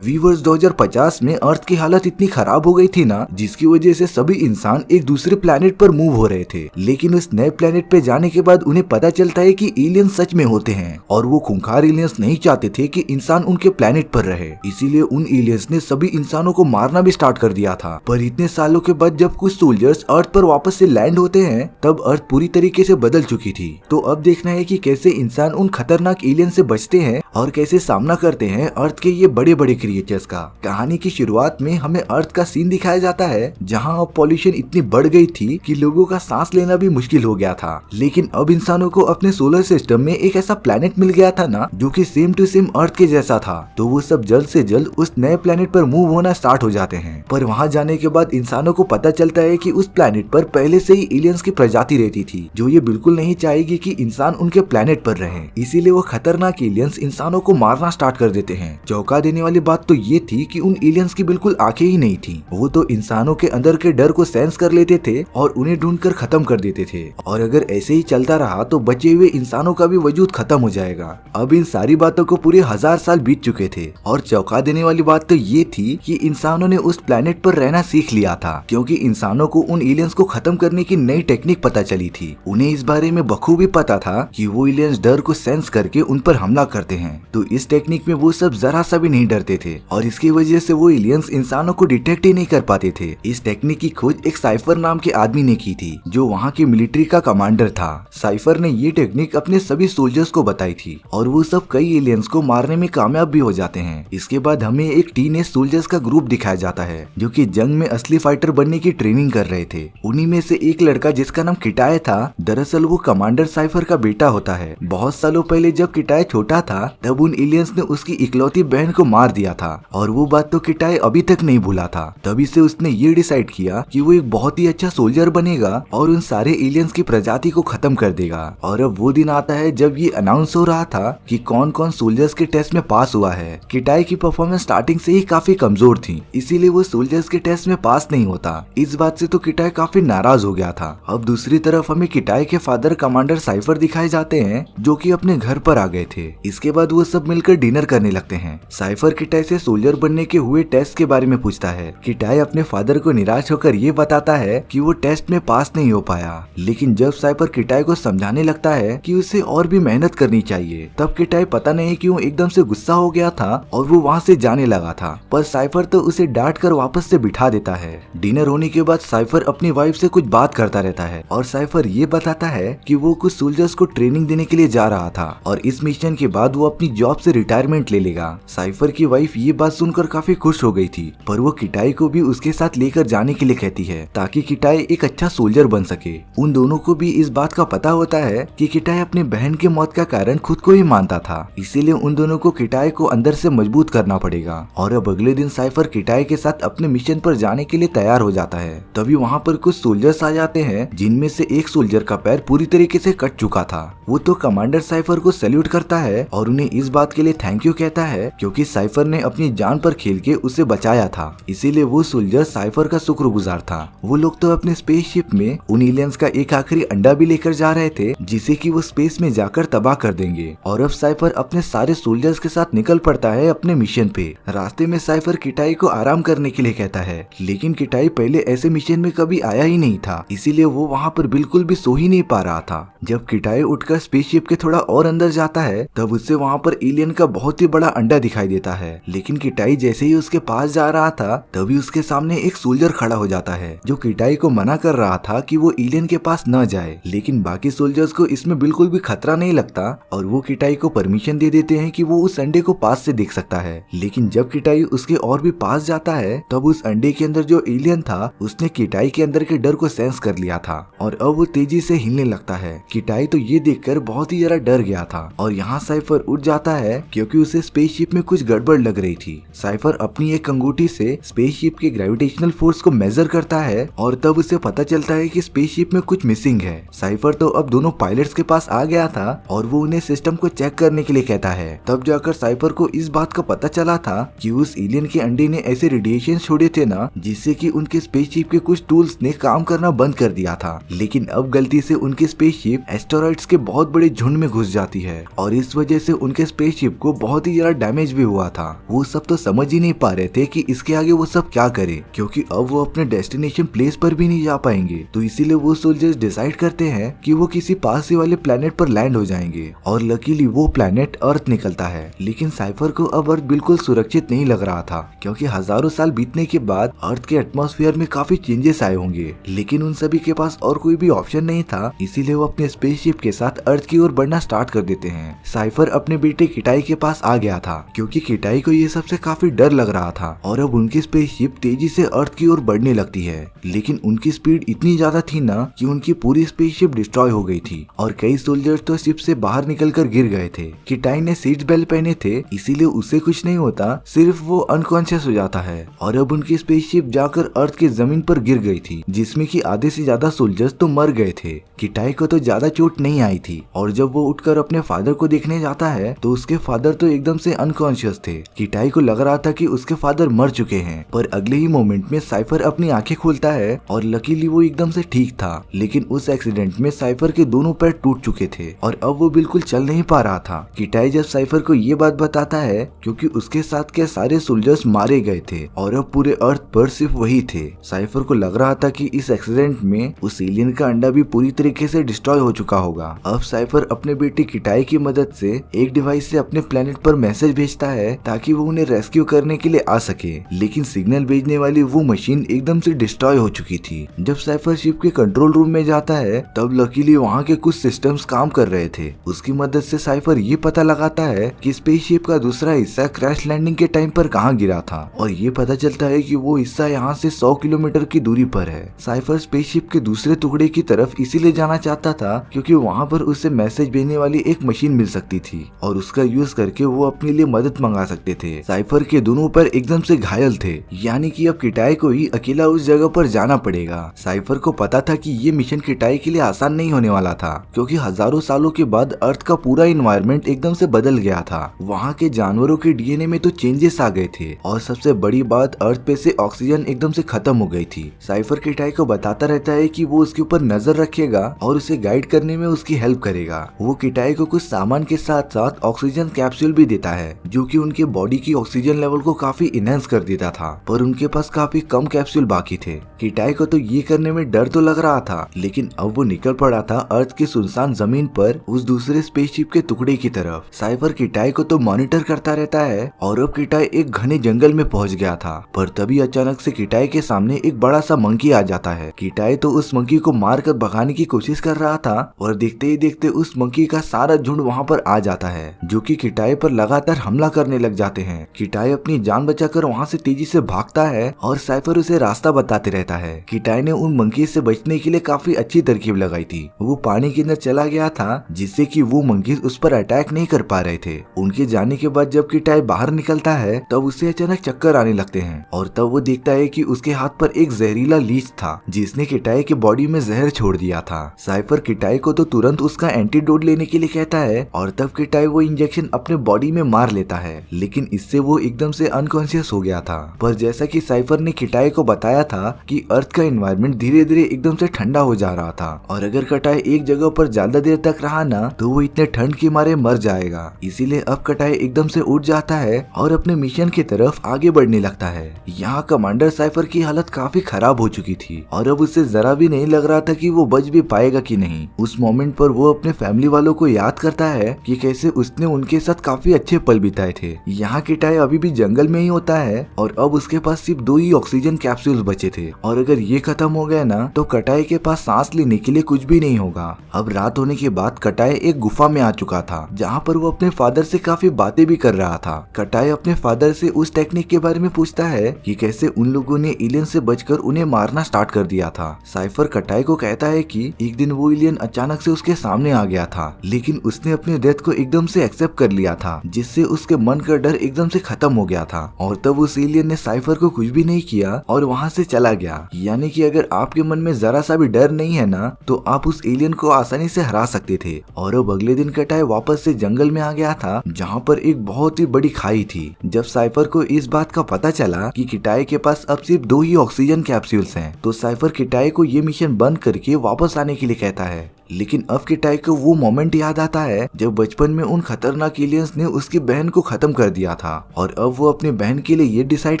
Viewers 2050 में अर्थ की हालत इतनी खराब हो गई थी ना, जिसकी वजह से सभी इंसान एक दूसरे प्लेनेट पर मूव हो रहे थे। लेकिन उस नए प्लेनेट पे जाने के बाद उन्हें पता चलता है कि एलियन सच में होते हैं और वो खूंखार एलियंस नहीं चाहते थे कि इंसान उनके प्लेनेट पर रहे। इसीलिए उन एलियंस ने सभी इंसानों को मारना भी स्टार्ट कर दिया था। पर इतने सालों के बाद जब कुछ सोल्जर्स अर्थ पर वापस से लैंड होते हैं, तब अर्थ पूरी तरीके से बदल चुकी थी। तो अब देखना है कि कैसे इंसान उन खतरनाक एलियन से बचते हैं और कैसे सामना करते हैं अर्थ के ये बड़े बड़े क्रिएचर्स का। कहानी की शुरुआत में हमें अर्थ का सीन दिखाया जाता है, जहां अब पॉल्यूशन इतनी बढ़ गई थी कि लोगों का सांस लेना भी मुश्किल हो गया था। लेकिन अब इंसानों को अपने सोलर सिस्टम में एक ऐसा प्लेनेट मिल गया था ना, जो कि सेम टू सेम अर्थ के जैसा था। तो वो सब जल्द से जल्द उस नए प्लेनेट पर मूव होना स्टार्ट हो जाते हैं। पर वहां जाने के बाद इंसानों को पता चलता है कि उस प्लेनेट पर पहले से ही एलियंस की प्रजाति रहती थी, जो ये बिल्कुल नहीं चाहेगी कि इंसान उनके प्लेनेट पर रहे। इसीलिए वो खतरनाक एलियंस इंसानों को मारना स्टार्ट कर देते हैं। चौंका देने वाली बात तो ये थी कि उन एलियंस की बिल्कुल आंखें ही नहीं थी। वो तो इंसानों के अंदर के डर को सेंस कर लेते थे और उन्हें ढूंढकर खत्म कर देते थे। और अगर ऐसे ही चलता रहा तो बचे हुए इंसानों का भी वजूद खत्म हो जाएगा। अब इन सारी बातों को पूरे 1000 साल बीत चुके थे और चौंका देने वाली बात तो ये थी कि इंसानों ने उस प्लेनेट पर रहना सीख लिया था, क्योंकि इंसानों को उन एलियंस को खत्म करने की नई टेक्निक पता चली थी। उन्हें इस बारे में बखूबी पता था कि वो एलियंस डर को सेंस करके उन पर हमला करते हैं। तो इस टेक्निक में वो सब जरा सा भी नहीं डरते थे और इसकी वजह से वो एलियंस इंसानों को डिटेक्ट ही नहीं कर पाते थे। इस टेक्निक की खोज एक साइफर नाम के आदमी ने की थी, जो वहाँ की मिलिट्री का कमांडर था। साइफर ने ये टेक्निक अपने सभी सोल्जर्स को बताई थी और वो सब कई एलियंस को मारने में कामयाब भी हो जाते हैं। इसके बाद हमें एक टीनेज सोल्जर्स का ग्रुप दिखाया जाता है, जो कि जंग में असली फाइटर बनने की ट्रेनिंग कर रहे थे। उन्हीं में से एक लड़का जिसका नाम किटाय था, दरअसल वो कमांडर साइफर का बेटा होता है। बहुत सालों पहले जब किटाय छोटा था, तब उन एलियंस ने उसकी इकलौती बहन को मार दिया था और वो बात तो किटाय अभी तक नहीं भूला था। तभी से उसने ये डिसाइड किया कि वो एक बहुत ही अच्छा सोल्जर बनेगा और उन सारे एलियंस की प्रजाति को खत्म कर देगा। और अब वो दिन आता है जब ये अनाउंस हो रहा था कि कौन कौन सोल्जर्स के टेस्ट में पास हुआ है। किटाय की परफॉर्मेंस स्टार्टिंग से ही काफी कमजोर थी, इसीलिए वो सोल्जर्स के टेस्ट में पास नहीं होता। इस बात से तो किटाय काफी नाराज हो गया था। अब दूसरी तरफ हमें किटाय के फादर कमांडर साइफर दिखाए जाते हैं, जो कि अपने घर पर आ गए थे। इसके बाद वो सब मिलकर डिनर करने लगते हैं। साइफर किटाय से सोल्जर बनने के हुए टेस्ट के बारे में पूछता है। किटाय अपने फादर को निराश होकर ये बताता है कि वो टेस्ट में पास नहीं हो पाया। लेकिन जब साइफर किटाय को समझाने लगता है कि उसे और भी मेहनत करनी चाहिए, तब किटाय पता नहीं क्यों एकदम से गुस्सा हो गया था और वो वहाँ से जाने लगा था। पर साइफर तो उसे डांट कर वापस से बिठा देता है। डिनर होने के बाद साइफर अपनी वाइफ से कुछ बात करता रहता है और साइफर ये बताता है कि वो कुछ सोल्जर्स को ट्रेनिंग देने के लिए जा रहा था और इस मिशन के बाद वो अपनी जॉब से रिटायरमेंट ले लेगा। साइफर की वाइफ ये बात सुनकर काफी खुश हो गई थी, पर वो किटाय को भी उसके साथ लेकर जाने के लिए कहती है, ताकि किटाय एक अच्छा सोल्जर बन सके। उन दोनों को भी इस बात का पता होता है कि किटाय अपनी बहन के मौत का कारण खुद को ही मानता था, इसीलिए उन दोनों को किटाय को अंदर से मजबूत करना पड़ेगा। और अब अगले दिन साइफर किटाय के साथ अपने मिशन पर जाने के लिए तैयार हो जाता है। तभी वहाँ पर कुछ सोल्जर्स आ जाते हैं, जिनमें से एक सोल्जर का पैर पूरी तरीके से कट चुका था। वो तो कमांडर साइफर को सैल्यूट करता है और उन्हें इस बात के लिए थैंक यू कहता है, क्योंकि साइफर ने अपनी जान पर खेल के उसे बचाया था। इसीलिए वो सोल्जर साइफर का शुक्रगुजार था। वो लोग तो अपने स्पेसशिप में उन एलियंस का एक आखिरी अंडा भी लेकर जा रहे थे, जिसे कि वो स्पेस में जाकर तबाह कर देंगे। और अब साइफर अपने सारे सोल्जर्स के साथ निकल पड़ता है अपने मिशन पे। रास्ते में साइफर किटाई को आराम करने के लिए कहता है, लेकिन किटाई पहले ऐसे मिशन में कभी आया ही नहीं था, इसीलिए वो वहाँ पर बिल्कुल भी सो ही नहीं पा रहा था। जब किटाई उठकर स्पेसशिप के थोड़ा और अंदर जाता है, तब उससे वहाँ पर एलियन का बहुत ही बड़ा अंडा दिखाई देता है। लेकिन किटाई जैसे ही उसके पास जा रहा था, तभी उसके सामने एक सोल्जर खड़ा हो जाता है, जो किटाई को मना कर रहा था कि वो एलियन के पास न जाए। लेकिन बाकी सोल्जर्स को इसमें बिल्कुल भी खतरा नहीं लगता और वो किटाई को परमिशन दे देते हैं कि वो उस अंडे को पास से देख सकता है। लेकिन जब किटाई उसके और भी पास जाता है, तब उस अंडे के अंदर जो एलियन था, उसने किटाई के अंदर के डर को सेंस कर लिया था और अब वो तेजी से हिलने लगता है। किटाई तो ये देखकर बहुत ही ज्यादा डर गया था और यहाँ साइफर उठ जाता है, क्योंकि उसे स्पेसशिप में कुछ गड़बड़ लग रही थी। साइफर अपनी एक अंगूठी से स्पेसशिप के ग्रेविटेशनल फोर्स को मेजर करता है और तब उसे पता चलता है कि स्पेसशिप में कुछ मिसिंग है। साइफर तो अब दोनों पायलट्स के पास आ गया था और वो उन्हें सिस्टम को चेक करने के लिए कहता है। तब जाकर साइफर को इस बात का पता चला था कि उस एलियन के अंडे ने ऐसे रेडिएशन छोड़े थे ना, जिससे कि उनके स्पेसशिप के कुछ टूल्स ने काम करना बंद कर दिया था। लेकिन अब गलती से उनकी स्पेसशिप एस्टेरॉइड्स के बहुत बड़े झुंड में घुस जाती है और इस वजह से उनके उनके स्पेसशिप को बहुत ही ज्यादा डैमेज भी हुआ था। वो सब तो समझ ही नहीं पा रहे थे कि इसके आगे वो सब क्या करे, क्योंकि अब वो अपने डेस्टिनेशन प्लेस पर भी नहीं जा पाएंगे। तो इसीलिए वो सोल्जर्स डिसाइड करते हैं कि वो किसी पास ही वाले प्लेनेट पर लैंड हो जाएंगे और लकीली वो प्लेनेट अर्थ निकलता है। लेकिन साइफर को अब अर्थ बिल्कुल सुरक्षित नहीं लग रहा था, क्योंकि हजारों साल बीतने के बाद अर्थ के एटमॉस्फेयर में काफी चेंजेस आए होंगे। लेकिन उन सभी के पास और कोई भी ऑप्शन नहीं था, इसीलिए वो अपने स्पेसशिप के साथ अर्थ की ओर बढ़ना स्टार्ट कर देते हैं। साइफर अपने बेटे किटाई के पास आ गया था, क्योंकि किटाई को ये सबसे काफी डर लग रहा था और अब उनकी स्पेसशिप तेजी से अर्थ की ओर बढ़ने लगती है। लेकिन उनकी स्पीड इतनी ज्यादा थी ना कि उनकी पूरी स्पेसशिप डिस्ट्रॉय हो गई थी और कई सोल्जर्स तो शिप से बाहर निकलकर गिर गए थे। किटाई ने सीट बेल्ट पहने थे, इसीलिए उससे कुछ नहीं होता, सिर्फ वो अनकॉन्शियस हो जाता है और अब उनकी स्पेसशिप जाकर अर्थ की जमीन पर गिर गई थी, जिसमें कि आधे से ज्यादा सोल्जर्स तो मर गए थे। किटाई को तो ज्यादा चोट नहीं आई थी और जब वो उठकर अपने फादर को देखने जाता है तो उसके फादर तो एकदम से अनकॉन्शियस थे। किटाई को लग रहा था कि उसके फादर मर चुके हैं, पर अगले ही मोमेंट में साइफर अपनी आंखें खोलता है और लकीली वो एकदम से ठीक था। लेकिन उस एक्सीडेंट में साइफर के दोनों पैर टूट चुके थे और अब वो बिल्कुल चल नहीं पा रहा था। किटाई जब साइफर को ये बात बताता है, क्योंकि उसके साथ के सारे सोल्जर्स मारे गए थे और अब पूरे अर्थ पर सिर्फ वही थे। साइफर को लग रहा था कि इस एक्सीडेंट में उस एलियन का अंडा भी पूरी तरीके से डिस्ट्रॉय हो चुका होगा। अब साइफर अपने बेटे किटाई की मदद से एक डिवाइस से अपने प्लेनेट पर मैसेज भेजता है ताकि वो उन्हें रेस्क्यू करने के लिए आ सके। लेकिन सिग्नल भेजने वाली वो मशीन एकदम से डिस्ट्रॉय हो चुकी थी। जब साइफर शिप के कंट्रोल रूम में जाता है तब लकीली वहाँ के कुछ सिस्टम्स काम कर रहे थे। उसकी मदद से साइफर ये पता लगाता है कि स्पेसशिप का दूसरा हिस्सा क्रैश लैंडिंग के टाइम पर कहाँ गिरा था और ये पता चलता है कि वो हिस्सा यहाँ से 100 किलोमीटर की दूरी पर है। साइफर स्पेसशिप के दूसरे टुकड़े की तरफ इसीलिए जाना चाहता था क्योंकि वहाँ पर उसे मैसेज भेजने वाली एक मशीन मिल सकती थी और उसका यूज करके वो अपने लिए मदद मंगा सकते थे। साइफर के दोनों पैर एकदम से घायल थे, यानी कि अब किटाई को ही अकेला उस जगह पर जाना पड़ेगा। साइफर को पता था कि ये मिशन किटाई के लिए आसान नहीं होने वाला था, क्योंकि हजारों सालों के बाद अर्थ का पूरा इन्वायरमेंट एकदम से बदल गया था। वहाँ के जानवरों के डीएनए में तो चेंजेस आ गए थे और सबसे बड़ी बात अर्थ पे से ऑक्सीजन एकदम से खत्म हो गई थी। साइफर किटाई को बताता रहता है कि वो उसके ऊपर नजर रखेगा और उसे गाइड करने में उसकी हेल्प करेगा। वो किटाई को कुछ सामान के साथ साथ ऑक्सीजन कैप्सूल भी देता है, जो कि उनके बॉडी की ऑक्सीजन लेवल को काफी इनहेंस कर देता था, पर उनके पास काफी कम कैप्सूल बाकी थे। किटाई को तो ये करने में डर तो लग रहा था, लेकिन अब वो निकल पड़ा था अर्थ की सुनसान जमीन पर उस दूसरे स्पेसशिप के टुकड़े की तरफ। साइफर किटाई को तो मॉनिटर करता रहता है और अब किटाई एक घने जंगल में पहुंच गया था, पर तभी अचानक से किटाई के सामने एक बड़ा सा मंकी आ जाता है। किटाई तो उस मंकी को मारकर भगाने की कोशिश कर रहा था और देखते ही देखते उस मंकी का सारा झुंड वहाँ पर आ जाता है, जो कि किटाई पर लगातार हमला करने लग जाते हैं। किटाई अपनी जान बचाकर वहाँ से तेजी से भागता है और साइफर उसे रास्ता बताते रहता है। किटाई ने उन मंकी से बचने के लिए काफी अच्छी तरकीब लगाई थी। वो पानी के अंदर चला गया था, जिससे कि वो मंकीज उस पर अटैक नहीं कर पा रहे थे। उनके जाने के बाद जब किटाई बाहर निकलता है तब उसे अचानक चक्कर आने लगते हैं और तब वो देखता है कि उसके हाथ पर एक जहरीला लीच था, जिसने किटाई के बॉडी में जहर छोड़ दिया था। साइफर किटाई को तो तुरंत उसका एंटीडोट लेने के लिए कहता है और तब किटाई वो इंजेक्शन अपने बॉडी में मार लेता है, लेकिन इससे वो एकदम से अनकॉन्शियस हो गया था। पर जैसा कि साइफर ने किटाई को बताया था कि अर्थ का एनवायरनमेंट धीरे धीरे एकदम से ठंडा हो जा रहा था और अगर किटाई एक जगह पर ज्यादा देर तक रहा ना तो वो इतने ठंड के मारे मर जाएगा। इसीलिए अब किटाई एकदम से उठ जाता है और अपने मिशन की तरफ आगे बढ़ने लगता है। यहाँ कमांडर साइफर की हालत काफी खराब हो चुकी थी और अब उसे जरा भी नहीं लग रहा था कि वो बच भी पाएगा कि नहीं। उस मोमेंट पर वो अपने फैमिली वालों को याद करता है कि कैसे उसने उनके साथ काफी अच्छे पल बिताए थे। यहाँ किटाई अभी भी जंगल में ही होता है और अब उसके पास सिर्फ 2 ही ऑक्सीजन कैप्सूल बचे थे और अगर ये खत्म हो गया ना तो किटाई के पास सांस लेने के लिए कुछ भी नहीं होगा। अब रात होने के बाद किटाई एक गुफा में आ चुका था, जहाँ पर वो अपने फादर से काफी बातें भी कर रहा था। किटाई अपने फादर से उस टेक्निक के बारे में पूछता है कि कैसे उन लोगों ने एलियन से बचकर उन्हें मारना स्टार्ट कर दिया था। साइफर किटाई को कहता है कि एक दिन वो एलियन अचानक से उसके सामने आ गया था, लेकिन उसने अपने डेथ को एकदम से एक्सेप्ट कर लिया था, जिससे उसके मन का डर एकदम से खत्म हो गया था और तब उस एलियन ने साइफर को कुछ भी नहीं किया और वहाँ से चला गया। यानी कि अगर आपके मन में जरा सा भी डर नहीं है ना तो आप उस एलियन को आसानी से हरा सकते थे। और अब अगले दिन किटाई वापस से जंगल में आ गया था, जहाँ पर एक बहुत ही बड़ी खाई थी। जब साइफर को इस बात का पता चला कि किटाई के पास अब सिर्फ 2 ही ऑक्सीजन कैप्सूल्स हैं, तो साइफर किटाई को ये मिशन बंद करके वापस आने के लिए कहता है। लेकिन अब किटाई को वो मोमेंट याद आता है जब बचपन में उन खतरनाक एलियंस ने उसकी बहन को खत्म कर दिया था, और अब वो अपनी बहन के लिए ये डिसाइड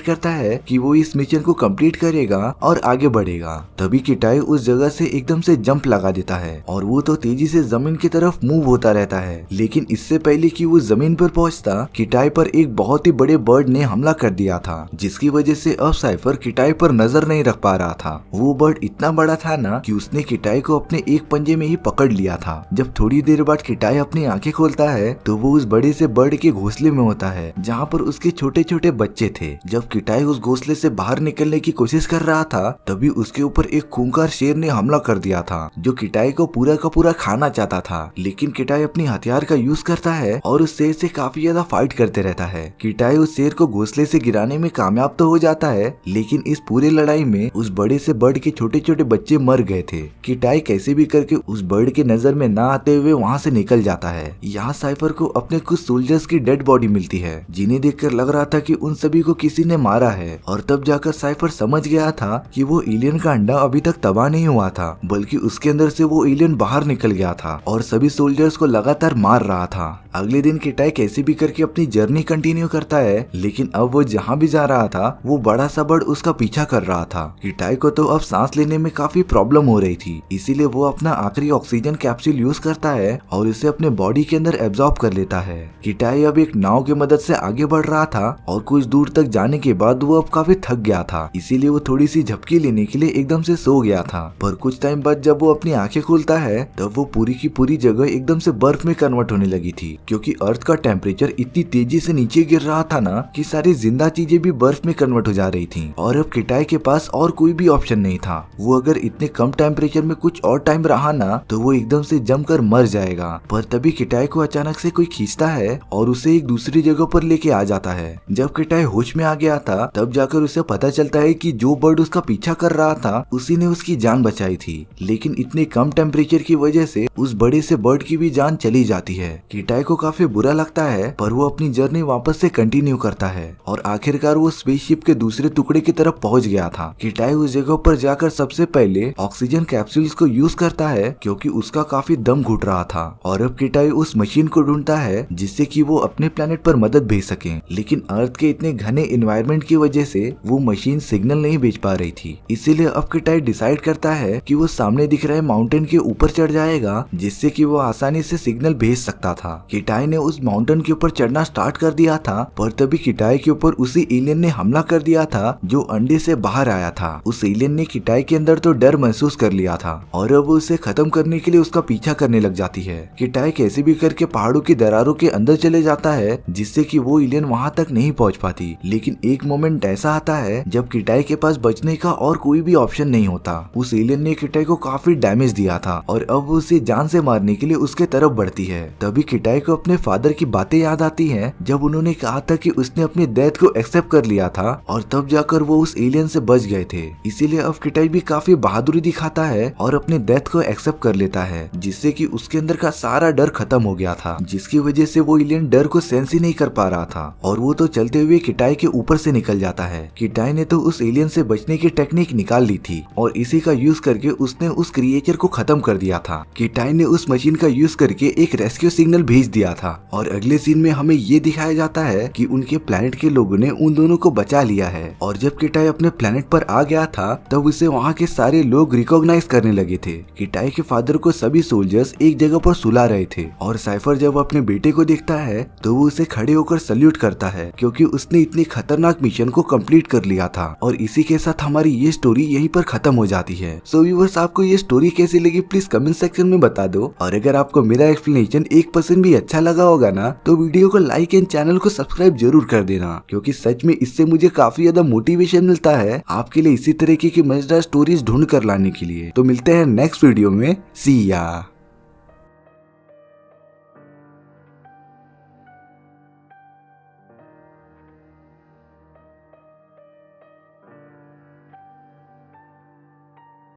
करता है कि वो इस मिशन को कंप्लीट करेगा और आगे बढ़ेगा। तभी किटाई उस जगह से एकदम से जंप लगा देता है और वो तो तेजी से जमीन की तरफ मूव होता रहता है। लेकिन इससे पहले कि वो जमीन पर पहुंचता, किटाई पर एक बहुत ही बड़े बर्ड ने हमला कर दिया था, जिसकी वजह से अब साइफर किटाई पर नजर नहीं रख पा रहा था। वो बर्ड इतना बड़ा था ना कि उसने किटाई को अपने एक पंजे में ही पकड़ लिया था। जब थोड़ी देर बाद किटाई अपनी आंखें खोलता है तो वो उस बड़े से बर्ड के घोंसले में होता है जहाँ पर उसके छोटे छोटे बच्चे थे। जब किटाई उस घोंसले से बाहर निकलने की कोशिश कर रहा था तभी उसके ऊपर एक खूंखार शेर ने हमला कर दिया था जो किटाई को पूरा का पूरा खाना चाहता था। लेकिन किटाई अपनी हथियार का यूज करता है और उस शेर से काफी ज्यादा फाइट करते रहता है। किटाई उस शेर को घोंसले से गिराने में कामयाब तो हो जाता है, लेकिन इस पूरे लड़ाई में उस बड़े से बर्ड के छोटे छोटे बच्चे मर गए थे। किटाई कैसे भी करके उस बर्ड के नजर में ना आते हुए वहाँ से निकल जाता है। यहाँ साइफर को अपने कुछ सोल्जर्स की डेड बॉडी मिलती है जिन्हें देखकर लग रहा था कि उन सभी को किसी ने मारा है, और तब जाकर साइफर समझ गया था कि वो एलियन का अंडा अभी तक तबाह नहीं हुआ था, बल्कि उसके अंदर से वो एलियन बाहर निकल गया था और सभी सोल्जर्स को लगातार मार रहा था। अगले दिन किटाई कैसे भी करके अपनी जर्नी कंटिन्यू करता है, लेकिन अब वो जहाँ भी जा रहा था वो बड़ा सा बर्ड उसका पीछा कर रहा था। किटाई को तो अब सांस लेने में काफी प्रॉब्लम हो रही थी, इसीलिए वो अपना आखिरी ऑक्सीजन कैप्सूल यूज करता है और उसे अपने बॉडी के अंदर एब्जॉर्ब कर लेता है। किटाई अब एक नाव की मदद से आगे बढ़ रहा था और कुछ दूर तक जाने के बाद वो अब काफी थक गया था, इसीलिए वो थोड़ी सी झपकी लेने के लिए एकदम से सो गया था। पर कुछ टाइम बाद जब वो अपनी आंखें खोलता है तब वो पूरी की पूरी जगह एकदम से बर्फ में कन्वर्ट होने लगी थी, क्योंकि अर्थ का टेम्परेचर इतनी तेजी से नीचे गिर रहा था ना कि सारी जिंदा चीजें भी बर्फ में कन्वर्ट हो जा रही थी। और अब किटाई के पास और कोई भी ऑप्शन नहीं था। वो अगर इतने कम टेम्परेचर में कुछ और टाइम रहा ना तो वो एकदम से जमकर मर जाएगा। पर तभी किटाई को अचानक से कोई खींचता है और उसे एक दूसरी जगह पर लेके आ जाता है। जब किटाई होश में आ गया था तब जाकर उसे पता चलता है कि जो बर्ड उसका पीछा कर रहा था उसी ने उसकी जान बचाई थी, लेकिन इतने कम टेम्परेचर की वजह से उस बड़े से बर्ड की भी जान चली जाती है। किटाई को काफी बुरा लगता है, पर वो अपनी जर्नी वापस से कंटिन्यू करता है और आखिरकार वो स्पेसशिप के दूसरे टुकड़े की तरफ पहुंच गया था। किटाई उस जगह पर जाकर सबसे पहले ऑक्सीजन कैप्सूल्स को यूज करता है क्योंकि उसका काफी दम घुट रहा था, और अब किटाई उस मशीन को ढूंढता है जिससे कि वो अपने प्लेनेट पर मदद भेज सके। लेकिन अर्थ के इतने घने एनवायरनमेंट की वजह से वो मशीन सिग्नल नहीं भेज पा रही थी, इसीलिए अब किटाई डिसाइड करता है कि वो सामने दिख रहे माउंटेन के ऊपर चढ़ जाएगा जिससे कि वो आसानी से सिग्नल भेज सकता था। किटाई ने उस माउंटेन के ऊपर चढ़ना स्टार्ट कर दिया था, पर तभी किटाई के ऊपर उसी एलियन ने हमला कर दिया था जो अंडे से बाहर आया था। उस एलियन ने किटाई के अंदर तो डर महसूस कर लिया था और अब उसे खत्म करने के लिए उसका पीछा करने लग जाती है। किटाई कैसे भी करके पहाड़ों की दरारों के अंदर चले जाता है जिससे कि वो एलियन वहां तक नहीं पहुंच पाती। लेकिन एक मोमेंट ऐसा आता है जब किटाई के पास बचने का और कोई भी ऑप्शन नहीं होता। उस एलियन ने किटाई को काफी डैमेज दिया था और अब उसे जान से मारने के लिए उसके तरफ बढ़ती है। तभी किटाई को अपने फादर की बातें याद आती हैं जब उन्होंने कहा था कि उसने अपनी डेथ को एक्सेप्ट कर लिया था और तब जाकर वो उस एलियन से बच गए थे। इसीलिए अब किटाई भी काफी बहादुरी दिखाता है और अपने डेथ को एक्सेप्ट कर लेता है, जिससे कि उसके अंदर का सारा डर खत्म हो गया था, जिसकी वजह से वो एलियन डर को सेंस ही नहीं कर पा रहा था और वो तो चलते हुए किटाई के ऊपर से निकल जाता है। किटाई ने तो उस एलियन से बचने की टेक्निक निकाल ली थी और इसी का यूज करके उसने उस क्रिएचर को खत्म कर दिया था। किटाई ने उस मशीन का यूज करके एक रेस्क्यू सिग्नल भेज दिया था और अगले सीन में हमें ये दिखाया जाता है कि उनके प्लेनेट के लोगों ने उन दोनों को बचा लिया है। और जब किटाई अपने प्लेनेट पर आ गया था तब उसे वहाँ के सारे लोग रिकॉग्नाइज करने लगे थे। किटाई के फादर को सभी सोल्जर्स एक जगह पर सुला रहे थे और साइफर जब अपने बेटे को देखता है तो वो उसे खड़े होकर सल्यूट करता है क्योंकि उसने इतनी खतरनाक मिशन को कंप्लीट कर लिया था। और इसी के साथ हमारी ये स्टोरी यहीं पर खत्म हो जाती है। सो व्यूअर्स, आपको ये स्टोरी कैसी लगी प्लीज कमेंट सेक्शन में बता दो, और अगर आपको मेरा एक्सप्लेनेशन 1% भी अच्छा लगा होगा ना तो वीडियो को लाइक एंड चैनल को सब्सक्राइब जरूर कर देना, क्योंकि सच में इससे मुझे काफी ज्यादा मोटिवेशन मिलता है आपके लिए इसी तरीके की मजेदार स्टोरीज ढूंढ कर लाने के लिए। तो मिलते हैं नेक्स्ट वीडियो में, सी या।